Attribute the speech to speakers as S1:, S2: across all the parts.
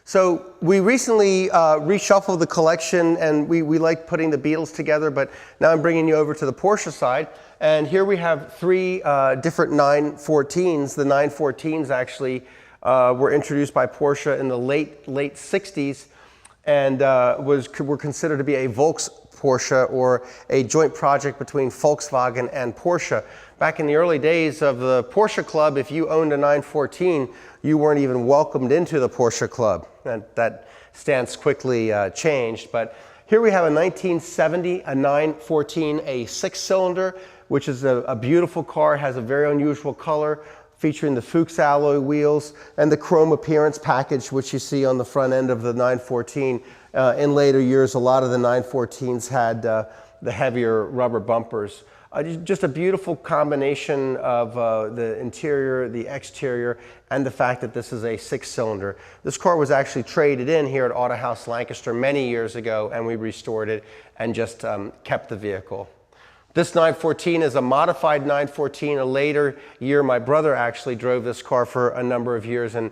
S1: So we recently reshuffled the collection, and we like putting the Beetles together, but now I'm bringing you over to the Porsche side. And here we have three different 914s. The 914s actually were introduced by Porsche in the late 60s and were considered to be a Volks Porsche, or a joint project between Volkswagen and Porsche. Back in the early days of the Porsche Club, if you owned a 914, you weren't even welcomed into the Porsche Club. And that stance quickly changed. But here we have a 1970, a 914, a six-cylinder, which is a beautiful car, has a very unusual color, featuring the Fuchs alloy wheels and the chrome appearance package, which you see on the front end of the 914. In later years, a lot of the 914s had the heavier rubber bumpers. Just a beautiful combination of the interior, the exterior, and the fact that this is a six-cylinder. This car was actually traded in here at Autohaus, Lancaster many years ago, and we restored it and just kept the vehicle. This 914 is a modified 914. A later year, my brother actually drove this car for a number of years and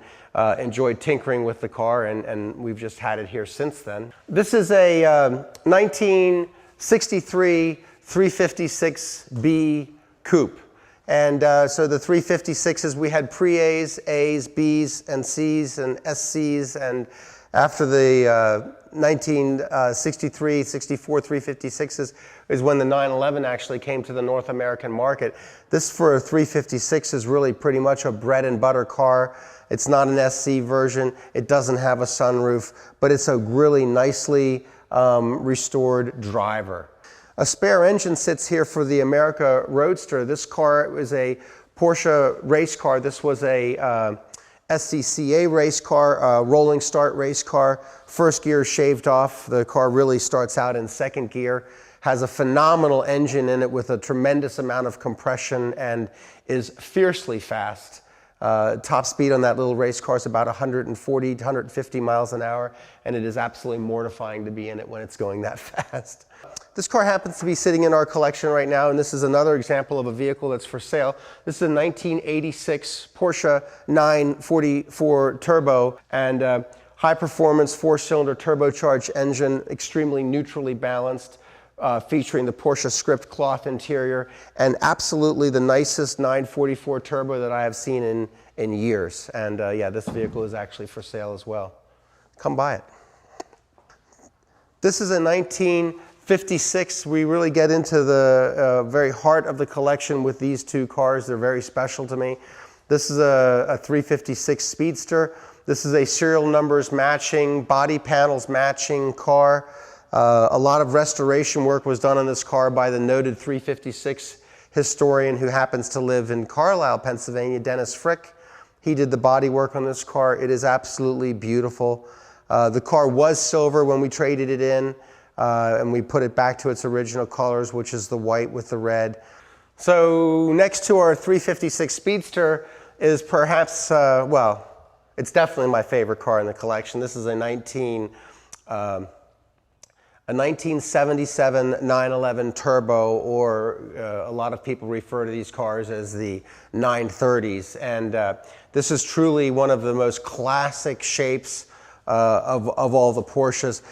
S1: enjoyed tinkering with the car, and we've just had it here since then. This is a 1963 356B coupe. And so the 356s, we had pre-A's, A's, B's, and C's, and SC's, and after the 1963, 64 356s is when the 911 actually came to the North American market. This for a 356 is really pretty much a bread and butter car. It's not an SC version. It doesn't have a sunroof, but it's a really nicely restored driver. A spare engine sits here for the America Roadster. This car is a Porsche race car. This was a SCCA race car, rolling start race car. First gear shaved off. The car really starts out in second gear. Has a phenomenal engine in it with a tremendous amount of compression and is fiercely fast. Top speed on that little race car is about 140 to 150 miles an hour, and it is absolutely mortifying to be in it when it's going that fast. This car happens to be sitting in our collection right now, and this is another example of a vehicle that's for sale. This is a 1986 Porsche 944 Turbo, and high performance four-cylinder turbocharged engine, extremely neutrally balanced, featuring the Porsche script cloth interior, and absolutely the nicest 944 Turbo that I have seen in years. And yeah, this vehicle is actually for sale as well. Come buy it. This is a 1956. We really get into the very heart of the collection with these two cars. They're very special to me. This is a 356 Speedster. This is a serial numbers matching, body panels matching car. A lot of restoration work was done on this car by the noted 356 historian who happens to live in Carlisle, Pennsylvania, Dennis Frick. He did the body work on this car. It is absolutely beautiful. The car was silver when we traded it in, and we put it back to its original colors, which is the white with the red. So next to our 356 Speedster is perhaps, well, it's definitely my favorite car in the collection. This is a 1977 911 Turbo, or a lot of people refer to these cars as the 930s. And this is truly one of the most classic shapes of all the Porsches.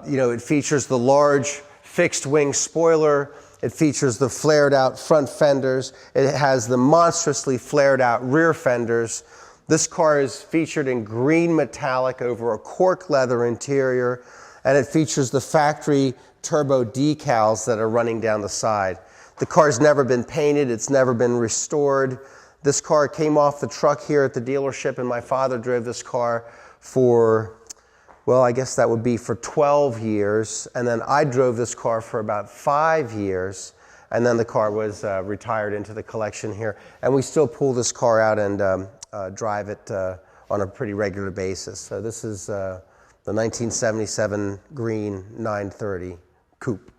S1: You know, it features the large fixed wing spoiler. It features the flared out front fenders. It has the monstrously flared out rear fenders. This car is featured in green metallic over a cork leather interior, and it features the factory turbo decals that are running down the side. The car's never been painted. It's never been restored. This car came off the truck here at the dealership, and my father drove this car for, well, I guess that would be for 12 years. And then I drove this car for about 5 years. And then the car was retired into the collection here. And we still pull this car out and drive it on a pretty regular basis. So this is the 1977 green 930 coupe.